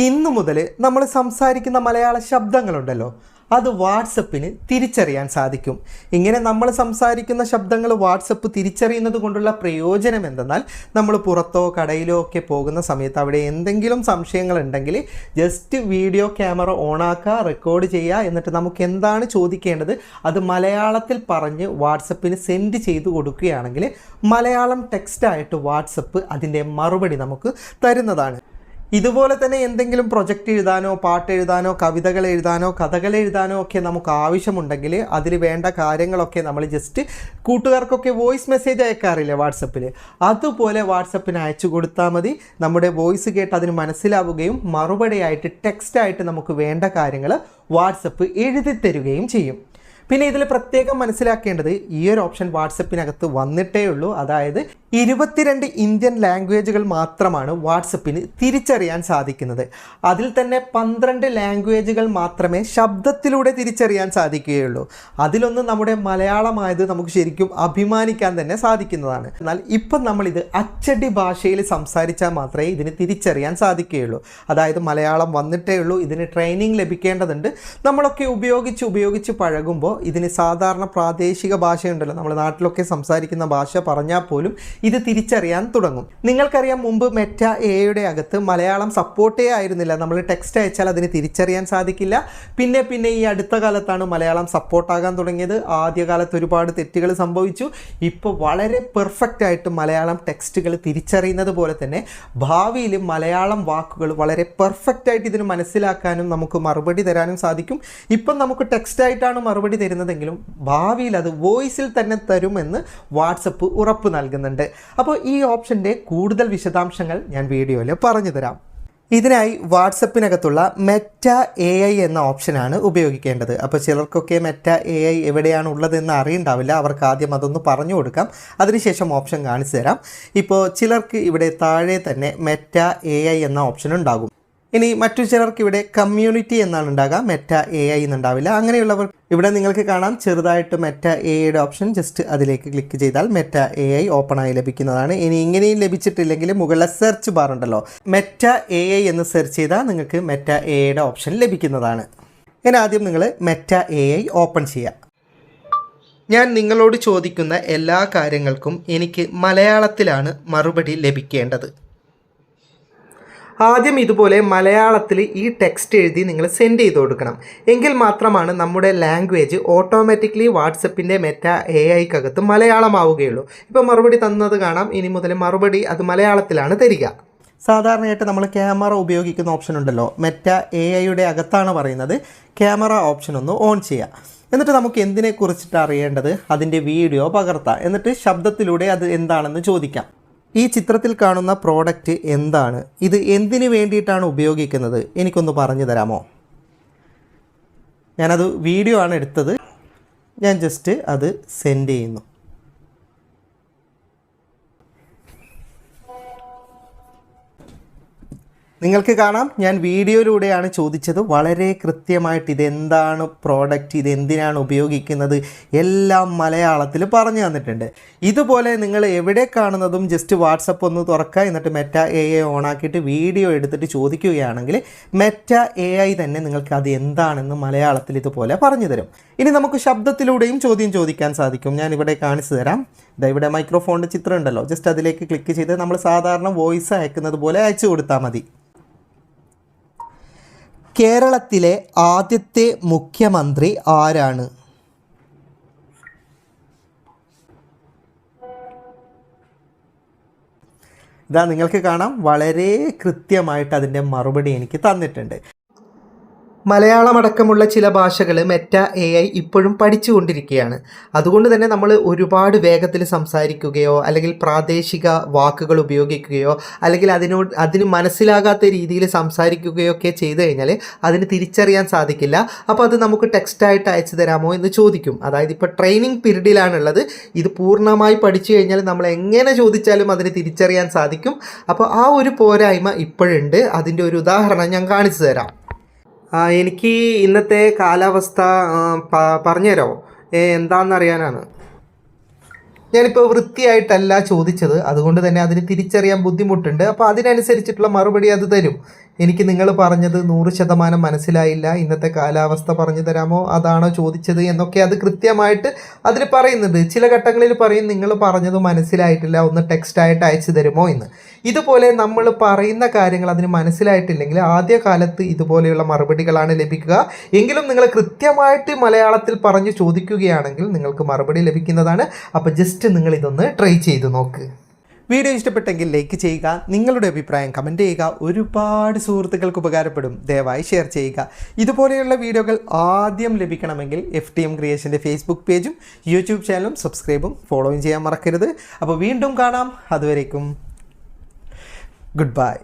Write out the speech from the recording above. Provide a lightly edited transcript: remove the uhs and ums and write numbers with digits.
ഇന്നു മുതൽ നമ്മൾ സംസാരിക്കുന്ന മലയാള ശബ്ദങ്ങളുണ്ടല്ലോ, അത് വാട്സപ്പിന് തിരിച്ചറിയാൻ സാധിക്കും. ഇങ്ങനെ നമ്മൾ സംസാരിക്കുന്ന ശബ്ദങ്ങൾ വാട്സപ്പ് തിരിച്ചറിയുന്നത് കൊണ്ടുള്ള പ്രയോജനം എന്തെന്നാൽ, നമ്മൾ പുറത്തോ കടയിലോ ഒക്കെ പോകുന്ന സമയത്ത് അവിടെ എന്തെങ്കിലും സംശയങ്ങളുണ്ടെങ്കിൽ ജസ്റ്റ് വീഡിയോ ക്യാമറ ഓണാക്കുക, റെക്കോർഡ് ചെയ്യുക, എന്നിട്ട് നമുക്ക് എന്താണ് ചോദിക്കേണ്ടത് അത് മലയാളത്തിൽ പറഞ്ഞ് വാട്സപ്പിന് സെൻഡ് ചെയ്ത് കൊടുക്കുകയാണെങ്കിൽ മലയാളം ടെക്സ്റ്റായിട്ട് വാട്സപ്പ് അതിൻ്റെ മറുപടി നമുക്ക് തരുന്നതാണ്. ഇതുപോലെ തന്നെ എന്തെങ്കിലും പ്രൊജക്റ്റ് എഴുതാനോ പാട്ട് എഴുതാനോ കവിതകൾ എഴുതാനോ കഥകൾ എഴുതാനോ ഒക്കെ നമുക്ക് ആവശ്യമുണ്ടെങ്കിൽ അതിൽ വേണ്ട കാര്യങ്ങളൊക്കെ നമ്മൾ ജസ്റ്റ് കൂട്ടുകാർക്കൊക്കെ വോയിസ് മെസ്സേജ് അയക്കാറില്ലേ വാട്സപ്പിൽ, അതുപോലെ വാട്സപ്പിന് അയച്ചു കൊടുത്താൽ മതി. നമ്മുടെ വോയിസ് കേട്ട് അതിന് മനസ്സിലാവുകയും മറുപടിയായിട്ട് ടെക്സ്റ്റായിട്ട് നമുക്ക് വേണ്ട കാര്യങ്ങൾ വാട്സപ്പ് എഴുതി തരുകയും ചെയ്യും. പിന്നെ ഇതിൽ പ്രത്യേകം മനസ്സിലാക്കേണ്ടത്, ഈ ഒരു ഓപ്ഷൻ വാട്സപ്പിനകത്ത് വന്നിട്ടേ ഉള്ളൂ. അതായത് 22 ഇന്ത്യൻ ലാംഗ്വേജുകൾ മാത്രമാണ് വാട്സപ്പിന് തിരിച്ചറിയാൻ സാധിക്കുന്നത്. അതിൽ തന്നെ 12 ലാംഗ്വേജുകൾ മാത്രമേ ശബ്ദത്തിലൂടെ തിരിച്ചറിയാൻ സാധിക്കുകയുള്ളൂ. അതിലൊന്ന് നമ്മുടെ മലയാളമായത് നമുക്ക് ശരിക്കും അഭിമാനിക്കാൻ തന്നെ സാധിക്കുന്നതാണ്. എന്നാൽ ഇപ്പം നമ്മളിത് അച്ചടി ഭാഷയിൽ സംസാരിച്ചാൽ മാത്രമേ ഇതിന് തിരിച്ചറിയാൻ സാധിക്കുകയുള്ളൂ. അതായത് മലയാളം വന്നിട്ടേ ഉള്ളൂ, ഇതിന് ട്രെയിനിങ് ലഭിക്കേണ്ടതുണ്ട്. നമ്മളൊക്കെ ഉപയോഗിച്ച് പഴകുമ്പോൾ ഇതിന് സാധാരണ പ്രാദേശിക ഭാഷയുണ്ടല്ലോ, നമ്മുടെ നാട്ടിലൊക്കെ സംസാരിക്കുന്ന ഭാഷ പറഞ്ഞാൽ പോലും ഇത് തിരിച്ചറിയാൻ തുടങ്ങും. നിങ്ങൾക്കറിയാം, മുമ്പ് മെറ്റ എയുടെ അകത്ത് മലയാളം സപ്പോർട്ടേ ആയിരുന്നില്ല. നമ്മൾ ടെക്സ്റ്റ് അയച്ചാൽ അതിന് തിരിച്ചറിയാൻ സാധിക്കില്ല. പിന്നെ ഈ അടുത്ത കാലത്താണ് മലയാളം സപ്പോർട്ടാകാൻ തുടങ്ങിയത്. ആദ്യകാലത്ത് ഒരുപാട് തെറ്റുകൾ സംഭവിച്ചു. ഇപ്പോൾ വളരെ പെർഫെക്റ്റ് ആയിട്ട് മലയാളം ടെക്സ്റ്റുകൾ തിരിച്ചറിയുന്നത് പോലെ തന്നെ ഭാവിയിൽ മലയാളം വാക്കുകൾ വളരെ പെർഫെക്റ്റ് ആയിട്ട് ഇതിന് മനസ്സിലാക്കാനും നമുക്ക് മറുപടി തരാനും സാധിക്കും. ഇപ്പം നമുക്ക് ടെക്സ്റ്റായിട്ടാണ് മറുപടി തരുന്നതെങ്കിലും ഭാവിയിൽ അത് വോയിസിൽ തന്നെ തരുമെന്ന് വാട്സപ്പ് ഉറപ്പ് നൽകുന്നുണ്ട്. അപ്പോൾ ഈ ഓപ്ഷൻ്റെ കൂടുതൽ വിശദാംശങ്ങൾ ഞാൻ വീഡിയോയിൽ പറഞ്ഞു തരാം. ഇതിനായി വാട്സപ്പിനകത്തുള്ള മെറ്റ AI എന്ന ഓപ്ഷനാണ് ഉപയോഗിക്കേണ്ടത്. അപ്പോൾ ചിലർക്കൊക്കെ മെറ്റ AI എവിടെയാണ് ഉള്ളതെന്ന് അറിയണ്ടാവില്ല. അവർക്ക് ആദ്യം അതൊന്ന് പറഞ്ഞു കൊടുക്കാം, അതിനുശേഷം ഓപ്ഷൻ കാണിച്ചു തരാം. ഇപ്പോൾ ചിലർക്ക് ഇവിടെ താഴെ തന്നെ മെറ്റ AI എന്ന ഓപ്ഷൻ ഉണ്ടാകും. ഇനി മറ്റു ചിലർക്ക് ഇവിടെ കമ്മ്യൂണിറ്റി എന്നാണ് ഉണ്ടാകുക, മെറ്റ AI എന്നുണ്ടാവില്ല. അങ്ങനെയുള്ളവർ ഇവിടെ നിങ്ങൾക്ക് കാണാം ചെറുതായിട്ട് മെറ്റ AIയുടെ ഓപ്ഷൻ, ജസ്റ്റ് അതിലേക്ക് ക്ലിക്ക് ചെയ്താൽ മെറ്റ AI ഓപ്പണായി ലഭിക്കുന്നതാണ്. ഇനി ഇങ്ങനെയും ലഭിച്ചിട്ടില്ലെങ്കിൽ മുകളിലെ സെർച്ച് ബാർ ഉണ്ടല്ലോ, മെറ്റ AI എന്ന് സെർച്ച് ചെയ്താൽ നിങ്ങൾക്ക് മെറ്റ AIയുടെ ഓപ്ഷൻ ലഭിക്കുന്നതാണ്. ഇനി ആദ്യം നിങ്ങൾ മെറ്റ AI ഓപ്പൺ ചെയ്യുക. ഞാൻ നിങ്ങളോട് ചോദിക്കുന്ന എല്ലാ കാര്യങ്ങൾക്കും എനിക്ക് മലയാളത്തിലാണ് മറുപടി ലഭിക്കേണ്ടത്. ആദ്യം ഇതുപോലെ മലയാളത്തിൽ ഈ ടെക്സ്റ്റ് എഴുതി നിങ്ങൾ സെൻഡ് ചെയ്ത് കൊടുക്കണം. എങ്കിൽ മാത്രമാണ് നമ്മുടെ ലാംഗ്വേജ് ഓട്ടോമാറ്റിക്കലി വാട്സപ്പിൻ്റെ മെറ്റ AIക്കകത്ത് മലയാളമാവുകയുള്ളൂ. ഇപ്പോൾ മറുപടി തന്നത് കാണാം. ഇനി മുതൽ മറുപടി അത് മലയാളത്തിലാണ് തരിക. സാധാരണയായിട്ട് നമ്മൾ ക്യാമറ ഉപയോഗിക്കുന്ന ഓപ്ഷൻ ഉണ്ടല്ലോ, മെറ്റ AIയുടെ അകത്താണ് പറയുന്നത്. ക്യാമറ ഓപ്ഷൻ ഒന്ന് ഓൺ ചെയ്യുക. എന്നിട്ട് നമുക്ക് എന്തിനെക്കുറിച്ചിട്ട് അറിയേണ്ടത് അതിൻ്റെ വീഡിയോ പകർത്താം. എന്നിട്ട് ശബ്ദത്തിലൂടെ അത് എന്താണെന്ന് ചോദിക്കാം. ഈ ചിത്രത്തിൽ കാണുന്ന പ്രോഡക്റ്റ് എന്താണ്, ഇത് എന്തിനു വേണ്ടിയിട്ടാണ് ഉപയോഗിക്കുന്നത്, എനിക്കൊന്ന് പറഞ്ഞു തരാമോ? ഞാനത് വീഡിയോ ആണ് എടുത്തത്. ഞാൻ ജസ്റ്റ് അത് സെൻഡ് ചെയ്യുന്നു. നിങ്ങൾക്ക് കാണാം, ഞാൻ വീഡിയോയിലൂടെയാണ് ചോദിച്ചത്. വളരെ കൃത്യമായിട്ട് ഇതെന്താണ് പ്രോഡക്റ്റ്, ഇതെന്തിനാണ് ഉപയോഗിക്കുന്നത്, എല്ലാം മലയാളത്തിൽ പറഞ്ഞു തന്നിട്ടുണ്ട്. ഇതുപോലെ നിങ്ങൾ എവിടെ കാണുന്നതും ജസ്റ്റ് വാട്സപ്പ് ഒന്ന് തുറക്കുക, എന്നിട്ട് മെറ്റ AI ഓണാക്കിയിട്ട് വീഡിയോ എടുത്തിട്ട് ചോദിക്കുകയാണെങ്കിൽ മെറ്റ AI തന്നെ നിങ്ങൾക്ക് അത് എന്താണെന്ന് മലയാളത്തിൽ ഇതുപോലെ പറഞ്ഞു തരും. ഇനി നമുക്ക് ശബ്ദത്തിലൂടെയും ചോദ്യം ചോദിക്കാൻ സാധിക്കും. ഞാൻ ഇവിടെ കാണിച്ചു തരാം. ഇവിടെ മൈക്രോഫോണിൻ്റെ ചിത്രം ഉണ്ടല്ലോ, ജസ്റ്റ് അതിലേക്ക് ക്ലിക്ക് ചെയ്ത് നമ്മൾ സാധാരണ വോയിസ് അയക്കുന്നത് പോലെ അയച്ചു കൊടുത്താൽ മതി. കേരളത്തിലെ ആദ്യത്തെ മുഖ്യമന്ത്രി ആരാണ്? ഇതാ നിങ്ങൾക്ക് കാണാം, വളരെ കൃത്യമായിട്ട് അതിൻ്റെ മറുപടി എനിക്ക് തന്നിട്ടുണ്ട്. മലയാളമടക്കമുള്ള ചില ഭാഷകൾ മെറ്റ AI ഇപ്പോഴും പഠിച്ചുകൊണ്ടിരിക്കുകയാണ്. അതുകൊണ്ട് തന്നെ നമ്മൾ ഒരുപാട് വേഗത്തിൽ സംസാരിക്കുകയോ അല്ലെങ്കിൽ പ്രാദേശിക വാക്കുകൾ ഉപയോഗിക്കുകയോ അല്ലെങ്കിൽ അതിന് മനസ്സിലാകാത്ത രീതിയിൽ സംസാരിക്കുകയോ ഒക്കെ ചെയ്തു കഴിഞ്ഞാൽ അതിന് തിരിച്ചറിയാൻ സാധിക്കില്ല. അപ്പോൾ അത് നമുക്ക് ടെക്സ്റ്റായിട്ട് അയച്ചു തരാമോ എന്ന് ചോദിക്കും. അതായത് ഇപ്പോൾ ട്രെയിനിങ് പീരീഡിലാണുള്ളത്. ഇത് പൂർണ്ണമായി പഠിച്ചു കഴിഞ്ഞാൽ നമ്മൾ എങ്ങനെ ചോദിച്ചാലും അതിന് തിരിച്ചറിയാൻ സാധിക്കും. അപ്പോൾ ആ ഒരു പോരായ്മ ഇപ്പോഴുണ്ട്. അതിൻ്റെ ഒരു ഉദാഹരണം ഞാൻ കാണിച്ചു തരാം. എനിക്ക് ഇന്നത്തെ കാലാവസ്ഥ പറഞ്ഞുതരാമോ? എന്താണെന്നറിയാനാണ്. ഞാനിപ്പോൾ വൃത്തിയായിട്ടല്ല ചോദിച്ചത്, അതുകൊണ്ട് തന്നെ അതിന് തിരിച്ചറിയാൻ ബുദ്ധിമുട്ടുണ്ട്. അപ്പോൾ അതിനനുസരിച്ചിട്ടുള്ള മറുപടി അത് തരും. എനിക്ക് നിങ്ങൾ പറഞ്ഞത് 100% മനസ്സിലായില്ല, ഇന്നത്തെ കാലാവസ്ഥ പറഞ്ഞു തരാമോ, അതാണോ ചോദിച്ചത് എന്നൊക്കെ അത് കൃത്യമായിട്ട് അതിൽ പറയുന്നുണ്ട്. ചില ഘട്ടങ്ങളിൽ പറയും നിങ്ങൾ പറഞ്ഞത് മനസ്സിലായിട്ടില്ല, ഒന്ന് ടെക്സ്റ്റായിട്ട് അയച്ചു തരുമോ എന്ന്. ഇതുപോലെ നമ്മൾ പറയുന്ന കാര്യങ്ങൾ അതിന് മനസ്സിലായിട്ടില്ലെങ്കിൽ ആദ്യകാലത്ത് ഇതുപോലെയുള്ള മറുപടികളാണ് ലഭിക്കുക. എങ്കിലും നിങ്ങൾ കൃത്യമായിട്ട് മലയാളത്തിൽ പറഞ്ഞു ചോദിക്കുകയാണെങ്കിൽ നിങ്ങൾക്ക് മറുപടി ലഭിക്കുന്നതാണ്. അപ്പോൾ ജസ്റ്റ് നിങ്ങൾ ഇതൊന്ന് ട്രൈ ചെയ്ത് നോക്ക്. വീഡിയോ ഇഷ്ടപ്പെട്ടെങ്കിൽ ലൈക്ക് ചെയ്യുക, നിങ്ങളുടെ അഭിപ്രായം കമൻറ്റ് ചെയ്യുക. ഒരുപാട് സുഹൃത്തുക്കൾക്ക് ഉപകാരപ്പെടും, ദയവായി ഷെയർ ചെയ്യുക. ഇതുപോലെയുള്ള വീഡിയോകൾ ആദ്യം ലഭിക്കണമെങ്കിൽ FTM ക്രിയേഷൻ്റെ ഫേസ്ബുക്ക് പേജും യൂട്യൂബ് ചാനലും സബ്സ്ക്രൈബും ഫോളോയും ചെയ്യാൻ മറക്കരുത്. അപ്പോൾ വീണ്ടും കാണാം, അതുവരേക്കും ഗുഡ് ബൈ.